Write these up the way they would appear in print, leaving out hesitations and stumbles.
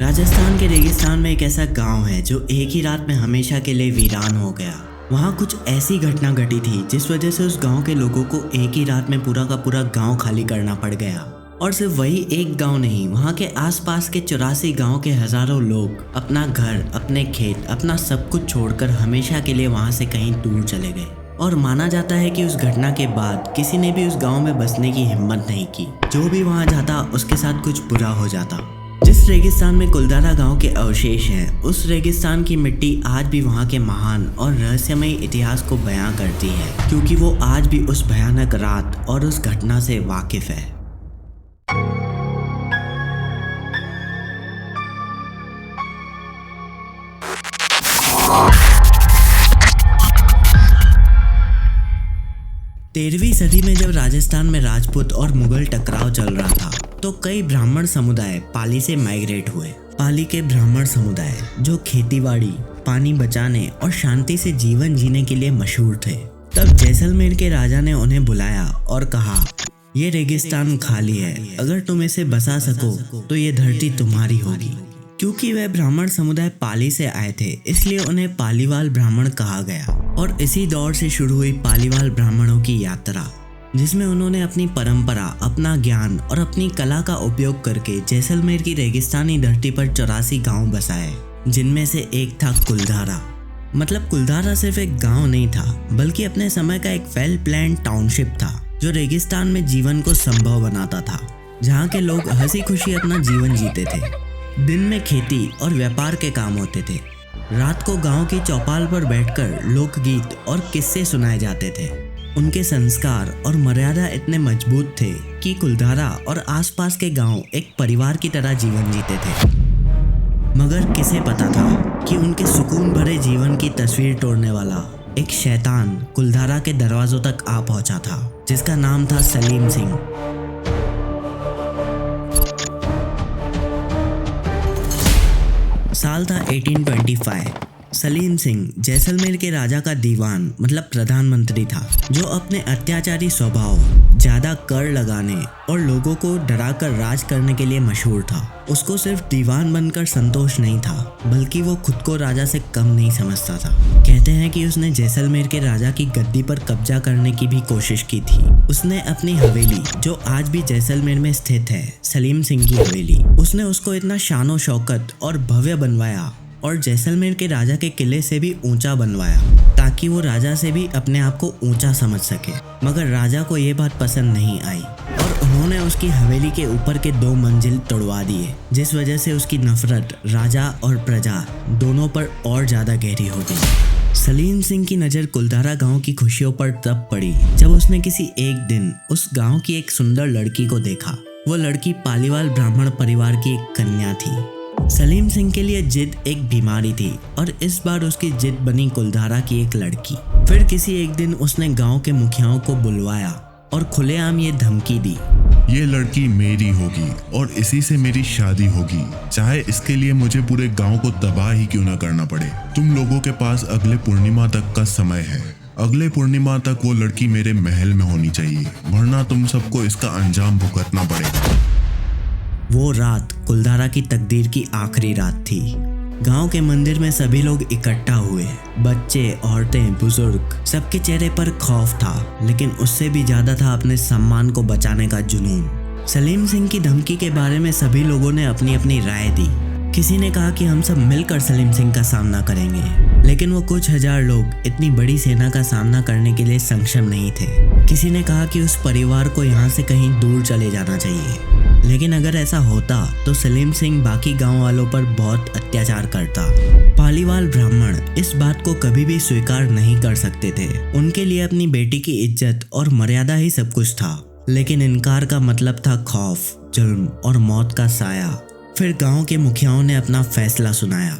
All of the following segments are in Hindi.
राजस्थान के रेगिस्तान में एक ऐसा गांव है जो एक ही रात में हमेशा के लिए वीरान हो गया। वहाँ कुछ ऐसी घटना घटी थी जिस वजह से उस गांव के लोगों को एक ही रात में पूरा का पूरा गांव खाली करना पड़ गया। और सिर्फ वही एक गांव नहीं, वहाँ के आसपास के 84 गांव के हजारों लोग अपना घर, अपने खेत, अपना सब कुछ छोड़कर हमेशा के लिए वहाँ से कहीं दूर चले गए। और माना जाता है कि उस घटना के बाद किसी ने भी उस गांव में बसने की हिम्मत नहीं की। जो भी वहाँ जाता उसके साथ कुछ बुरा हो जाता। जिस रेगिस्तान में कुलधारा गांव के अवशेष हैं, उस रेगिस्तान की मिट्टी आज भी वहां के महान और रहस्यमय इतिहास को बयां करती है, क्योंकि वो आज भी उस भयानक रात और उस घटना से वाकिफ है। तेरहवीं सदी में जब राजस्थान में राजपूत और मुगल टकराव चल रहा था, तो कई ब्राह्मण समुदाय पाली से माइग्रेट हुए। पाली के ब्राह्मण समुदाय जो खेतीबाड़ी, पानी बचाने और शांति से जीवन जीने के लिए मशहूर थे। तब जैसलमेर के राजा ने उन्हें बुलाया और कहा, ये रेगिस्तान खाली है, अगर तुम इसे बसा सको तो ये धरती तुम्हारी होगी। क्योंकि वह ब्राह्मण समुदाय पाली से आए थे, इसलिए उन्हें पालीवाल ब्राह्मण कहा गया। और इसी दौर से शुरू हुई पालीवाल ब्राह्मणों की यात्रा, जिसमें उन्होंने अपनी परंपरा, अपना ज्ञान और अपनी कला का उपयोग करके जैसलमेर की रेगिस्तानी धरती पर 84 गांव बसाए, जिनमें से एक था कुलधारा। मतलब कुलधारा सिर्फ एक गांव नहीं था, बल्कि अपने समय का एक वेल प्लान टाउनशिप था, जो रेगिस्तान में जीवन को संभव बनाता था, जहाँ के लोग हंसी खुशी अपना जीवन जीते थे। दिन में खेती और व्यापार के काम होते थे। रात को गांव की चौपाल पर बैठकर लोकगीत और किस्से सुनाए जाते थे। उनके संस्कार और मर्यादा इतने मजबूत थे कि कुलधारा और आसपास के गांव एक परिवार की तरह जीवन जीते थे। मगर किसे पता था कि उनके सुकून भरे जीवन की तस्वीर तोड़ने वाला एक शैतान कुलधारा के दरवाजों तक आ पहुंचा था, जिसका नाम था सलीम सिंह। साल था 1825। सलीम सिंह जैसलमेर के राजा का दीवान मतलब प्रधानमंत्री था, जो अपने अत्याचारी स्वभाव, ज्यादा कर लगाने और लोगों को डराकर राज करने के लिए मशहूर था। उसको सिर्फ दीवान बनकर संतोष नहीं था, बल्कि वो खुद को राजा से कम नहीं समझता था। कहते हैं कि उसने जैसलमेर के राजा की गद्दी पर कब्जा करने की भी कोशिश की थी। उसने अपनी हवेली, जो आज भी जैसलमेर में स्थित है, सलीम सिंह की हवेली, उसने उसको इतना शानो शौकत और भव्य बनवाया और जैसलमेर के राजा के किले से भी ऊंचा बनवाया, ताकि वो राजा से भी अपने आप को ऊंचा समझ सके। मगर राजा को ये बात पसंद नहीं आई और उन्होंने उसकी हवेली के ऊपर के 2 मंजिल तोड़वा दिए, जिस वजह से उसकी नफरत राजा और प्रजा दोनों पर और ज्यादा गहरी हो गई। सलीम सिंह की नज़र कुलधारा गांव की खुशियों पर तब पड़ी जब उसने किसी एक दिन उस गांव की एक सुंदर लड़की को देखा। वो लड़की पालीवाल ब्राह्मण परिवार की एक कन्या थी। सलीम सिंह के लिए जिद एक बीमारी थी और इस बार उसकी जिद बनी कुलधारा की एक लड़की। फिर किसी एक दिन उसने गांव के मुखियाओं को बुलवाया और खुलेआम ये धमकी दी, ये लड़की मेरी होगी और इसी से मेरी शादी होगी, चाहे इसके लिए मुझे पूरे गांव को तबाह ही क्यों ना करना पड़े। तुम लोगों के पास अगले पूर्णिमा तक का समय है। अगले पूर्णिमा तक वो लड़की मेरे महल में होनी चाहिए, वरना तुम सबको इसका अंजाम भुगतना पड़ेगा। वो रात कुलधारा की तकदीर की आखिरी रात थी। गांव के मंदिर में सभी लोग इकट्ठा हुए। बच्चे, औरतें, बुजुर्ग, सबके चेहरे पर खौफ था, लेकिन उससे भी ज्यादा था अपने सम्मान को बचाने का जुनून। सलीम सिंह की धमकी के बारे में सभी लोगों ने अपनी अपनी राय दी। किसी ने कहा कि हम सब मिलकर सलीम सिंह का सामना करेंगे, लेकिन वो कुछ हजार लोग इतनी बड़ी सेना का सामना करने के लिए सक्षम नहीं थे। किसी ने कहा कि उस परिवार को यहाँ से कहीं दूर चले जाना चाहिए, लेकिन अगर ऐसा होता तो सलीम सिंह बाकी गांव वालों पर बहुत अत्याचार करता। पालीवाल ब्राह्मण इस बात को कभी भी स्वीकार नहीं कर सकते थे। उनके लिए अपनी बेटी की इज्जत और मर्यादा ही सब कुछ था, लेकिन इनकार का मतलब था खौफ, जुल्म और मौत का साया। फिर गांव के मुखियाओं ने अपना फैसला सुनाया।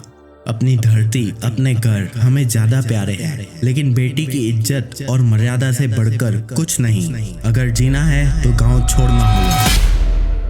अपनी धरती, अपने घर हमें ज्यादा प्यारे हैं, लेकिन बेटी की इज्जत और मर्यादा से बढ़कर कुछ नहीं। अगर जीना है तो गांव छोड़ना होगा।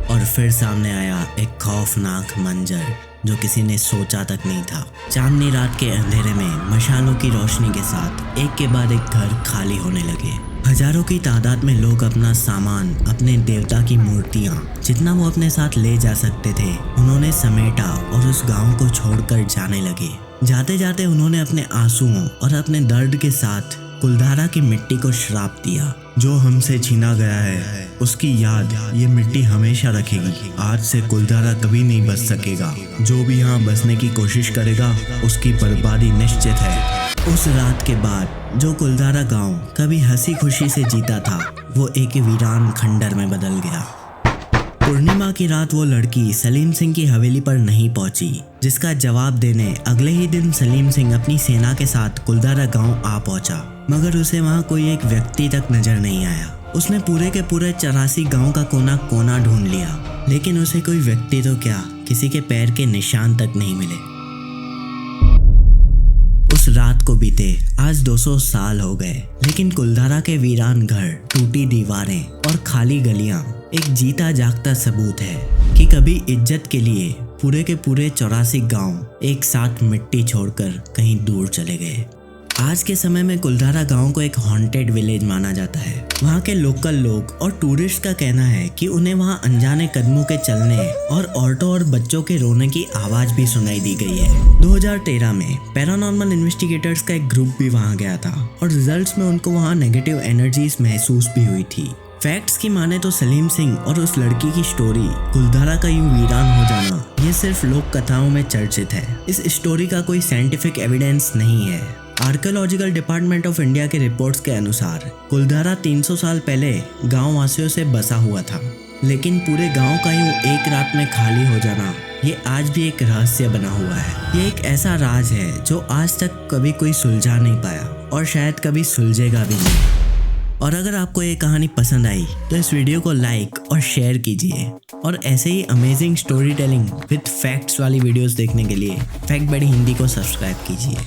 और फिर सामने आया एक खौफनाक मंजर जो किसी ने सोचा तक नहीं था। चांदनी रात के अंधेरे में मशालों की रोशनी के साथ एक के बाद एक घर खाली होने लगे। हजारों की तादाद में लोग अपना सामान, अपने देवता की मूर्तियां, जितना वो अपने साथ ले जा सकते थे, उन्होंने समेटा और उस गांव को छोड़कर जाने लगे। जाते जाते उन्होंने अपने आंसुओं और अपने दर्द के साथ कुलधारा की मिट्टी को श्राप दिया। जो हमसे छीना गया है उसकी याद ये मिट्टी हमेशा रखेगी। आज से कुलधारा कभी नहीं बच सकेगा। जो भी यहाँ बसने की कोशिश करेगा उसकी बर्बादी निश्चित है। उस रात के बाद जो कुलधारा गांव कभी हंसी खुशी से जीता था, वो एक वीरान खंडर में बदल गया। पूर्णिमा की रात वो लड़की सलीम सिंह की हवेली पर नहीं पहुंची, जिसका जवाब देने अगले ही दिन सलीम सिंह अपनी सेना के साथ कुलधारा गांव आ पहुंचा, मगर उसे वहां कोई एक व्यक्ति तक नजर नहीं आया। उसने पूरे के पूरे 84 गांव का कोना कोना ढूंढ लिया, लेकिन उसे कोई व्यक्ति तो क्या, किसी के पैर के निशान तक नहीं मिले। उस रात को बीते आज 200 साल हो गए, लेकिन कुलधारा के वीरान घर, टूटी दीवारें और खाली गलियां एक जीता जागता सबूत है कि कभी इज्जत के लिए पूरे के पूरे 84 गांव एक साथ मिट्टी छोड़कर कहीं दूर चले गए। आज के समय में कुलधारा गांव को एक हॉन्टेड विलेज माना जाता है। वहाँ के लोकल लोग और टूरिस्ट का कहना है कि उन्हें वहाँ अनजाने कदमों के चलने और औरतों और बच्चों के रोने की आवाज भी सुनाई दी गई है। 2013 में पैरानॉर्मल इन्वेस्टिगेटर्स का एक ग्रुप भी वहाँ गया था और रिजल्ट्स में उनको वहाँ नेगेटिव एनर्जीज महसूस भी हुई थी। फैक्ट्स की माने तो सलीम सिंह और उस लड़की की स्टोरी, कुलधारा का यूं वीरान हो जाना, ये सिर्फ लोक कथाओं में चर्चित है। इस स्टोरी का कोई साइंटिफिक एविडेंस नहीं है। आर्कियोलॉजिकल डिपार्टमेंट ऑफ इंडिया के रिपोर्ट्स के अनुसार कुलधारा 300 साल पहले गांव वासियों से बसा हुआ था, लेकिन पूरे गांव का यूं एक रात में खाली हो जाना ये आज भी एक रहस्य बना हुआ है। ये एक ऐसा राज है जो आज तक कभी कोई सुलझा नहीं पाया और शायद कभी सुलझेगा भी नहीं। और अगर आपको ये कहानी पसंद आई तो इस वीडियो को लाइक और शेयर कीजिए, और ऐसे ही amazing story telling with facts वाली वीडियोस देखने के लिए फैक्ट बडी हिंदी को सब्सक्राइब कीजिए।